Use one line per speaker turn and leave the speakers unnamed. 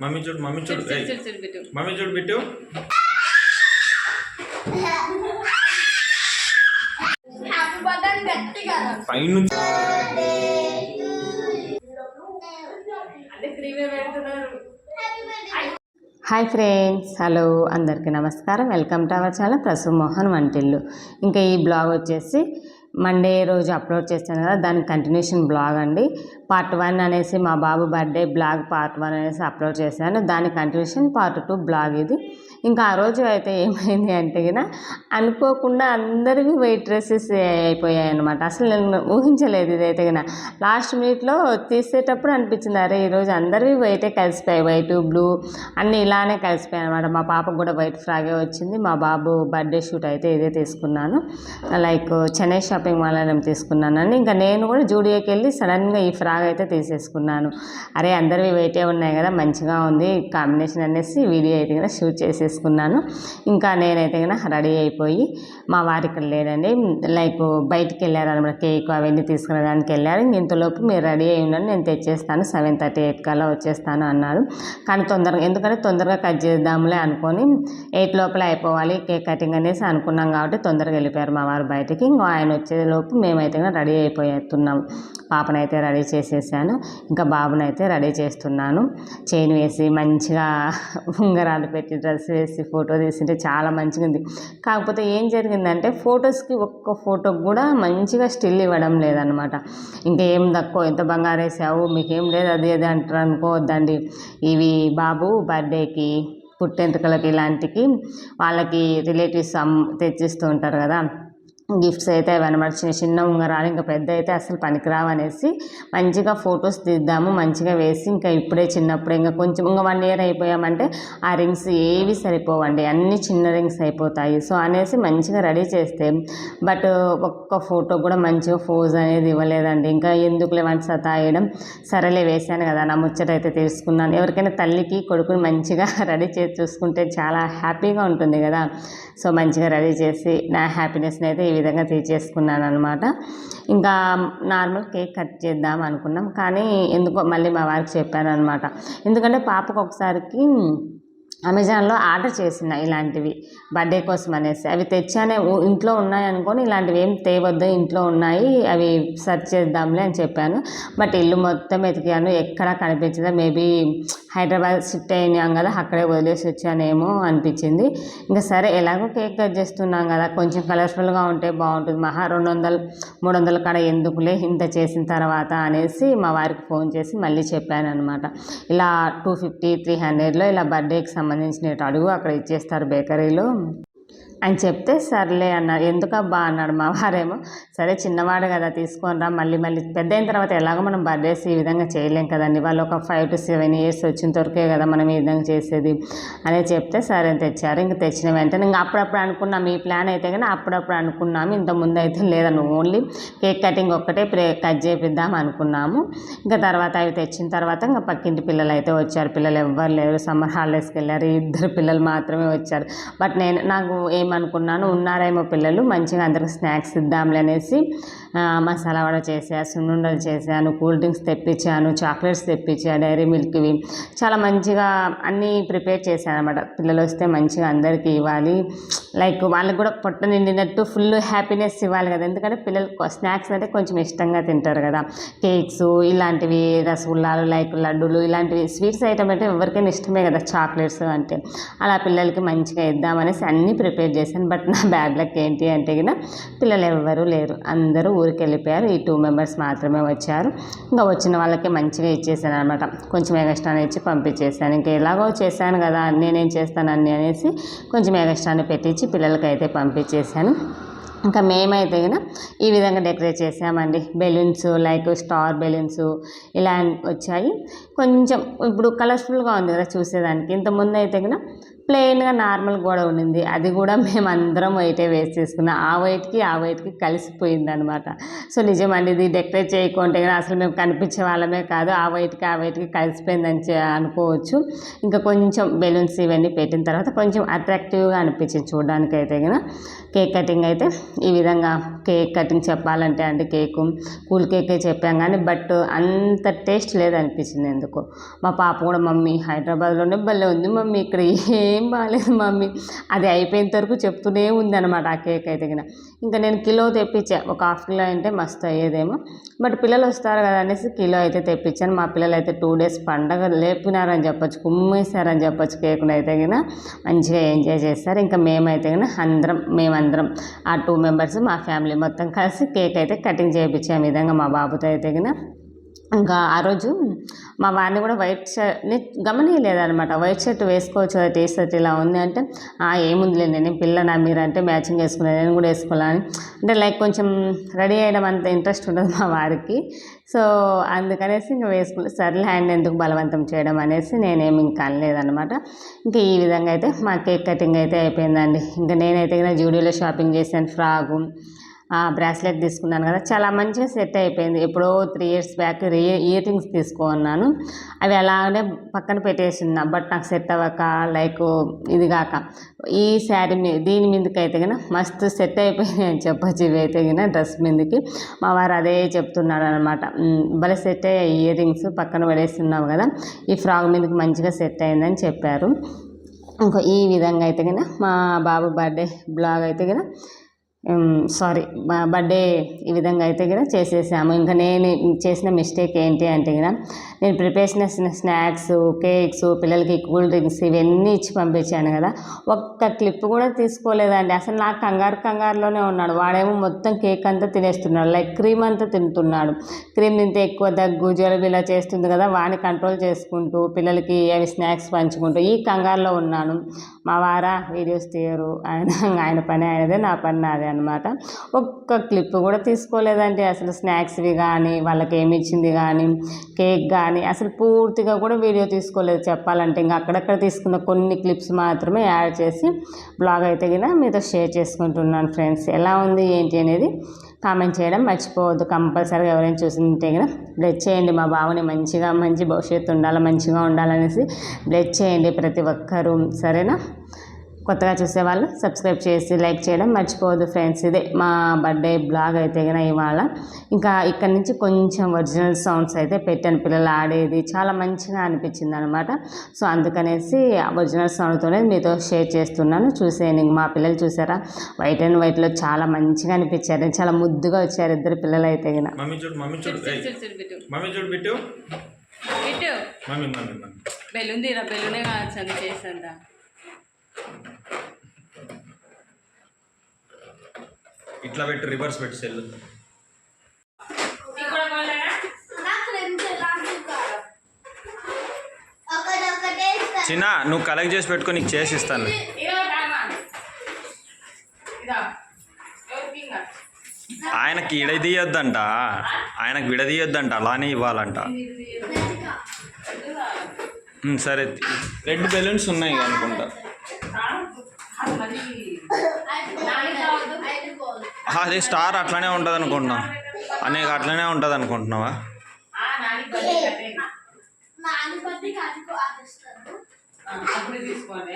Mummy చూడు mummy చూడు bit పైనుంచి
హాయ్ ఫ్రెండ్స్, హలో అందరికీ నమస్కారం. Welcome to our channel Prasu Mohan వంటిల్లు. ఇంకా ఈ బ్లాగ్ వచ్చేసి మండే రోజు అప్లోడ్ చేస్తాను కదా, దానికి కంటిన్యూషన్ బ్లాగ్ అండి. పార్ట్ 1 అనేసి మా బాబు బర్త్డే బ్లాగ్ పార్ట్ 1 అనేసి అప్లోడ్ చేశాను. దాని కంటిన్యూషన్ పార్ట్ 2 బ్లాగ్ ఇది. ఇంకా ఆ రోజు అయితే ఏమైంది అంటే కన్నా అనుకోకుండా అందరికీ వైట్ డ్రెస్సెస్ అయిపోయాయి అనమాట. అసలు నేను ఊహించలేదు ఇదైతే కన్నా. లాస్ట్ మినిట్లో తీసేటప్పుడు అనిపించింది, అరే ఈరోజు అందరివి వైటే కలిసిపోయాయి, వైట్ బ్లూ అన్నీ ఇలానే కలిసిపోయాయి అనమాట. మా పాపకు కూడా వైట్ ఫ్రాగే వచ్చింది. మా బాబు బర్త్డే షూట్ అయితే ఇదే తీసుకున్నాను, లైక్ చెన్నై షాపింగ్ మాల్ అని తీసుకున్నానండి. ఇంకా నేను కూడా జూడియోకి వెళ్ళి సడన్గా ఈ ఫ్రాగ్ అయితే తీసేసుకున్నాను. అరే అందరివి వెయిటే ఉన్నాయి కదా, మంచిగా ఉంది కాంబినేషన్ అనేసి వీడియో అయితే కదా షూట్ చేసేసుకున్నాను. ఇంకా నేనైతే కన్నా రెడీ అయిపోయి, మా వారి ఇక్కడ లేదండి, లైక్ బయటికి వెళ్ళారు అనమాట, కేక్ అవన్నీ తీసుకునేదానికి వెళ్ళారు. ఇంతలోపు మీరు రెడీ అయి ఉండండి, నేను తెచ్చేస్తాను 7:38 కల్లా వచ్చేస్తాను అన్నారు. కానీ తొందరగా, ఎందుకంటే తొందరగా కట్ చేద్దాంలే అనుకొని 8 లోపల అయిపోవాలి కేక్ కటింగ్ అనేసి అనుకున్నాం కాబట్టి తొందరగా వెళ్ళిపోయారు మా వారు బయటికి. ఇంకా ఆయన వచ్చేలోపు మేమైతే రెడీ అయిపోతున్నాం. పాపనైతే రెడీ చేసేసాను, ఇంకా బాబునైతే రెడీ చేస్తున్నాను. చైన్ వేసి మంచిగా ఉంగరాలు పెట్టి డ్రెస్ వేసి ఫోటో తీసింటే చాలా మంచిగా ఉంది. కాకపోతే ఏం జరిగిందంటే ఫొటోస్కి ఒక్క ఫోటోకి కూడా మంచిగా స్టిల్ ఇవ్వడం లేదనమాట. ఇంకా ఏం తక్కువ, ఎంత బంగారు వేసావు మీకేం లేదు అది అది అంటారు అనుకోవద్దండి. ఇవి బాబు బర్త్డేకి, పుట్టెంటుకలకి ఇలాంటికి వాళ్ళకి రిలేటివ్స్ తెచ్చిస్తూ ఉంటారు కదా గిఫ్ట్స్ అయితే అవన్నమాట. చిన్న చిన్న ఉంగరాలు, ఇంకా పెద్ద అయితే అసలు పనికిరావు అనేసి మంచిగా ఫొటోస్ తీద్దాము మంచిగా వేసి, ఇంకా ఇప్పుడే చిన్నప్పుడే ఇంకా కొంచెం ఇంకా 1 ఇయర్ అయిపోయామంటే ఆ రింగ్స్ ఏవి సరిపోవండి, అన్ని చిన్న రింగ్స్ అయిపోతాయి. సో అనేసి మంచిగా రెడీ చేస్తే బట్ ఒక్క ఫోటో కూడా మంచిగా పోజ్ అనేది ఇవ్వలేదండి. ఇంకా ఎందుకులే వంట సతాయడం, సరేలే వేసాను కదా నా ముచ్చట అయితే తీసుకున్నాను. ఎవరికైనా తల్లికి కొడుకుని మంచిగా రెడీ చేసి చూసుకుంటే చాలా హ్యాపీగా ఉంటుంది కదా. సో మంచిగా రెడీ చేసి నా హ్యాపీనెస్ని అయితే ఈ విధంగా తీర్చేసుకున్నాను అనమాట. ఇంకా నార్మల్ కేక్ కట్ చేద్దాం అనుకున్నాం, కానీ ఎందుకో మళ్ళీ మా వారికి చెప్పాను అనమాట. ఎందుకంటే పాపకు ఒకసారికి అమెజాన్లో ఆర్డర్ చేసిన ఇలాంటివి బర్త్డే కోసం అనేసి, అవి తెచ్చానే ఇంట్లో ఉన్నాయి అనుకొని ఇలాంటివి ఏం తేవద్దు, ఇంట్లో ఉన్నాయి అవి సెర్చ్ చేద్దాంలే అని చెప్పాను. బట్ ఇల్లు మొత్తం వెతికాను, ఎక్కడా కనిపించదా. మేబీ హైదరాబాద్ షిఫ్ట్ అయినాం కదా, అక్కడే వదిలేసి వచ్చానేమో అనిపించింది. ఇంకా సరే ఎలాగో కేక్ కట్ చేస్తున్నాం కదా, కొంచెం కలర్ఫుల్గా ఉంటే బాగుంటుంది, మహా 200-300 కాడ ఎందుకులే ఇంత చేసిన తర్వాత అనేసి మా వారికి ఫోన్ చేసి మళ్ళీ చెప్పాను అనమాట. ఇలా 250-300లో ఇలా బర్త్డేకి సంబంధించిన అడుగు అక్కడ ఇచ్చేస్తారు బేకరీలో అని చెప్తే సర్లే అన్నారు. ఎందుకబ్బా అన్నాడు మా వారేమో. సరే చిన్నవాడు కదా తీసుకొని రా, మళ్ళీ పెద్ద అయిన తర్వాత ఎలాగో మనం బర్త్డేస్ ఈ విధంగా చేయలేం కదండి, వాళ్ళు ఒక 5 to 7 years వచ్చిన వరకే కదా మనం ఈ విధంగా చేసేది అని చెప్తే సరే తెచ్చారు. ఇంక తెచ్చిన వెంటనే ఇంకా అప్పుడప్పుడు అనుకున్నాం, ఈ ప్లాన్ అయితే కానీ అప్పుడప్పుడు అనుకున్నాము, ఇంతకుముందు అయితే లేదని ఓన్లీ కేక్ కటింగ్ ఒక్కటే కట్ చేపిద్దాం అనుకున్నాము. ఇంకా తర్వాత అవి తెచ్చిన తర్వాత ఇంకా పక్కింటి పిల్లలు అయితే వచ్చారు. పిల్లలు ఎవ్వరు లేరు, సమ్మర్ హాలిడేస్కి వెళ్ళారు, 2 పిల్లలు మాత్రమే వచ్చారు. బట్ నాకు ఏమనుకున్నాను, ఉన్నారేమో పిల్లలు మంచిగా అందరికి స్నాక్స్ ఇద్దాంలే అనేసి మసాలా వడ చేశాను, సున్నుండలు చేశాను, కూల్ డ్రింక్స్ తెప్పించాను, చాక్లెట్స్ తెప్పించాను, డైరీ మిల్క్వి చాలా మంచిగా అన్నీ ప్రిపేర్ చేశాను అనమాట. పిల్లలు వస్తే మంచిగా అందరికీ ఇవ్వాలి, లైక్ వాళ్ళకి కూడా పొట్ట నిండినట్టు ఫుల్ హ్యాపీనెస్ ఇవ్వాలి కదా. ఎందుకంటే పిల్లలు స్నాక్స్ అంటే కొంచెం ఇష్టంగా తింటారు కదా, కేక్స్ ఇలాంటివి, రసగుల్లాలు లైక్ లడ్డూలు ఇలాంటివి స్వీట్స్ ఐటమ్ అంటే ఎవరికైనా ఇష్టమే కదా చాక్లెట్స్ అంటే. అలా పిల్లలకి మంచిగా ఇద్దామనేసి అన్నీ ప్రిపేర్ చేశాను. బట్ నా బ్యాడ్ లక్ ఏంటి అంటే కన్నా పిల్లలు ఎవరు లేరు, అందరూ ఊరికి వెళ్ళిపోయారు. ఈ 2 members మాత్రమే వచ్చారు. ఇంకా వచ్చిన వాళ్ళకి మంచిగా ఇచ్చేసాను అనమాట, కొంచెం ఎగస్ట్రాని ఇచ్చి పంపించేసాను. ఇంకా ఎలాగో చేశాను కదా నేనేం చేస్తాను అన్నీ అనేసి కొంచెం ఎగస్ట్రాని పెట్టించి పిల్లలకైతే పంపించేసాను. ఇంకా మేమైతే కన్నా ఈ విధంగా డెకరేట్ చేసామండి. బెలూన్స్ లైక్ స్టార్ బెలూన్స్ ఇలా వచ్చాయి. కొంచెం ఇప్పుడు కలర్ఫుల్గా ఉంది కదా చూసేదానికి. ఇంతకుముందు అయితే కన్నా ప్లెయిన్గా నార్మల్ గోడ ఉండింది, అది కూడా మేము అందరం వైటే వేసి తీసుకున్నాం. ఆ వైట్కి కలిసిపోయింది అనమాట. సో నిజమండి, ఇది డెకరేట్ చేయకుంటే కానీ అసలు మేము కనిపించే వాళ్ళమే కాదు, ఆ వైట్కి కలిసిపోయిందని అనుకోవచ్చు. ఇంకా కొంచెం బెలూన్స్ ఇవన్నీ పెట్టిన తర్వాత కొంచెం అట్రాక్టివ్గా అనిపించింది చూడడానికి అయితే కన్నా. కేక్ కటింగ్ అయితే ఈ విధంగా కేక్ కటింగ్ చెప్పాలంటే అండి కేకు కూల్ కేకే చెప్పాం కానీ బట్ అంత టేస్ట్ లేదనిపించింది ఎందుకో. మా పాప కూడా మమ్మీ హైదరాబాద్లోనే భలే ఉంది మమ్మీ, ఇక్కడ ఏం బాగాలేదు మమ్మీ, అది అయిపోయేంత వరకు చెప్తూనే ఉంది అనమాట ఆ కేక్ అయితే కింద. ఇంకా నేను కిలో తెప్పించా, ఒక హాఫ్ కిలో అంటే మస్తు అయ్యేదేమో, బట్ పిల్లలు వస్తారు కదా అనేసి కిలో అయితే తెప్పించాను. మా పిల్లలు అయితే 2 days పండగ లేపినారని చెప్పొచ్చు, కుమ్మేశారని చెప్పొచ్చు. కేకును అయితే కింద మంచిగా ఎంజాయ్ చేస్తారు. ఇంకా మేమైతే కింద మేమందరం ఆ 2 members మా ఫ్యామిలీ మొత్తం కలిసి కేక్ అయితే కటింగ్ చేయించాం ఈ విధంగా మా బాబుతో అయితే కింద. ఇంకా ఆ రోజు మా వారిని కూడా వైట్ షర్ట్ని గమనియలేదనమాట, వైట్ షర్ట్ వేసుకోవచ్చు కదా టీ షర్ట్ ఇలా ఉంది అంటే ఏముందిలే నేను పిల్లనా మీరంటే మ్యాచింగ్ వేసుకున్నాను నేను కూడా వేసుకోవాలని అంటే లైక్ కొంచెం రెడీ అయ్యడం అంత ఇంట్రెస్ట్ ఉండదు మా వారికి. సో అందుకనేసి ఇంకా వేసుకుని సర్లే హ్యాండ్ ఎందుకు బలవంతం చేయడం అనేసి నేనేమి ఇంకా అనలేదన్నమాట. ఇంకా ఈ విధంగా అయితే మా కేక్ కటింగ్ అయితే అయిపోయిందండి. ఇంకా నేనైతే ఇంకా జూడియోలో షాపింగ్ చేశాను, ఫ్రాగు బ్రాస్లెట్ తీసుకున్నాను కదా, చాలా మంచిగా సెట్ అయిపోయింది. ఎప్పుడో 3 years బ్యాక్ ఇయర్ రింగ్స్ తీసుకున్నాను, అవి అలాగే పక్కన పెట్టేస్తున్నా. బట్ నాకు సెట్ అవ్వక లైక్ ఇది కాక ఈ శారీ దీని మీదకి అయితే కన్నా మస్తు సెట్ అయిపోయింది అని చెప్పచ్చు. ఇవి అయితే కన్నా డ్రెస్ మీదకి మా వారు అదే చెప్తున్నాడు అనమాట, భలే సెట్ అయ్యాయి ఇయర్ రింగ్స్ పక్కన పడేస్తున్నావు కదా, ఈ ఫ్రాక్ మీదకి మంచిగా సెట్ అయిందని చెప్పారు. ఇంకా ఈ విధంగా అయితే కన్నా మా బాబు బర్త్డే బ్లాగ్ అయితే కన్నా మా బర్త్డే ఈ విధంగా అయితే కూడా చేసేసాము. ఇంకా నేను చేసిన మిస్టేక్ ఏంటి అంటే కూడా నేను ప్రిపేర్ చేసిన స్నాక్స్, కేక్స్, పిల్లలకి కూల్ డ్రింక్స్ ఇవన్నీ ఇచ్చి పంపించాను కదా, ఒక్క క్లిప్ కూడా తీసుకోలేదండి. అసలు నాకు కంగారులోనే ఉన్నాడు. వాడేమో మొత్తం కేక్ అంతా తినేస్తున్నాడు, లైక్ క్రీమ్ అంతా తింటున్నాడు. క్రీమ్ తింటే ఎక్కువ దగ్గు జలుబు ఇలా చేస్తుంది కదా, వాడిని కంట్రోల్ చేసుకుంటూ పిల్లలకి అవి స్నాక్స్ పంచుకుంటూ ఈ కంగారులో ఉన్నాను. మా వారా వీడియోస్ తీయరు, ఆయన పని ఆయనదే, నా పని నాదే అనమాట. ఒక్క క్లిప్ కూడా తీసుకోలేదండి అసలు, స్నాక్స్వి కానీ వాళ్ళకి ఏమి ఇచ్చింది కానీ కేక్ కానీ అసలు పూర్తిగా కూడా వీడియో తీసుకోలేదు చెప్పాలంటే. ఇంకా అక్కడక్కడ తీసుకున్న కొన్ని క్లిప్స్ మాత్రమే యాడ్ చేసి బ్లాగ్ అయితే కూడా మీతో షేర్ చేసుకుంటున్నాను ఫ్రెండ్స్. ఎలా ఉంది ఏంటి అనేది కామెంట్ చేయడం మర్చిపోవద్దు. కంపల్సరీగా ఎవరైనా చూసింటే కదా బ్లెస్ చేయండి, మా బావని మంచి భవిష్యత్తు ఉండాలి, మంచిగా ఉండాలనేసి బ్లెస్ చేయండి ప్రతి ఒక్కరూ, సరేనా? కొత్తగా చూసేవాళ్ళు సబ్స్క్రైబ్ చేసి లైక్ చేయడం మర్చిపోవద్దు ఫ్రెండ్స్. ఇదే మా బర్త్డే బ్లాగ్ అయితే కనుక ఇవాళ. ఇంకా ఇక్కడ నుంచి కొంచెం ఒరిజినల్ సౌండ్స్ అయితే పెట్టాను, పిల్లలు ఆడేది చాలా మంచిగా అనిపించింది అనమాట. సో అందుకనేసి ఒరిజినల్ సౌండ్తోనే మీతో షేర్ చేస్తున్నాను. చూసేయండి, మా పిల్లలు చూసారా వైట్ అండ్ వైట్లో చాలా మంచిగా అనిపించారు, చాలా ముద్దుగా వచ్చారు ఇద్దరు పిల్లలు అయితే కనుక.
బెలూనే కావచ్చు చేసంతా.
ఇట్లా పెట్టి రివర్స్ పెట్టి సెల్లు చిన్న నువ్వు కలెక్ట్ చేసి పెట్టుకో, నీకు చేసి ఇస్తాను. ఆయనకి విడదీయొద్దంట, ఆయనకు విడదీయొద్దంట, అలానే ఇవ్వాలంట. సరే, రెడ్ బెలూన్స్ ఉన్నాయి అనుకుంటా. అదే స్టార్ అట్లనే ఉంటుంది అనుకుంటున్నావు, అనేక అట్లనే ఉంటుంది అనుకుంటున్నావా?
తీసుకోండి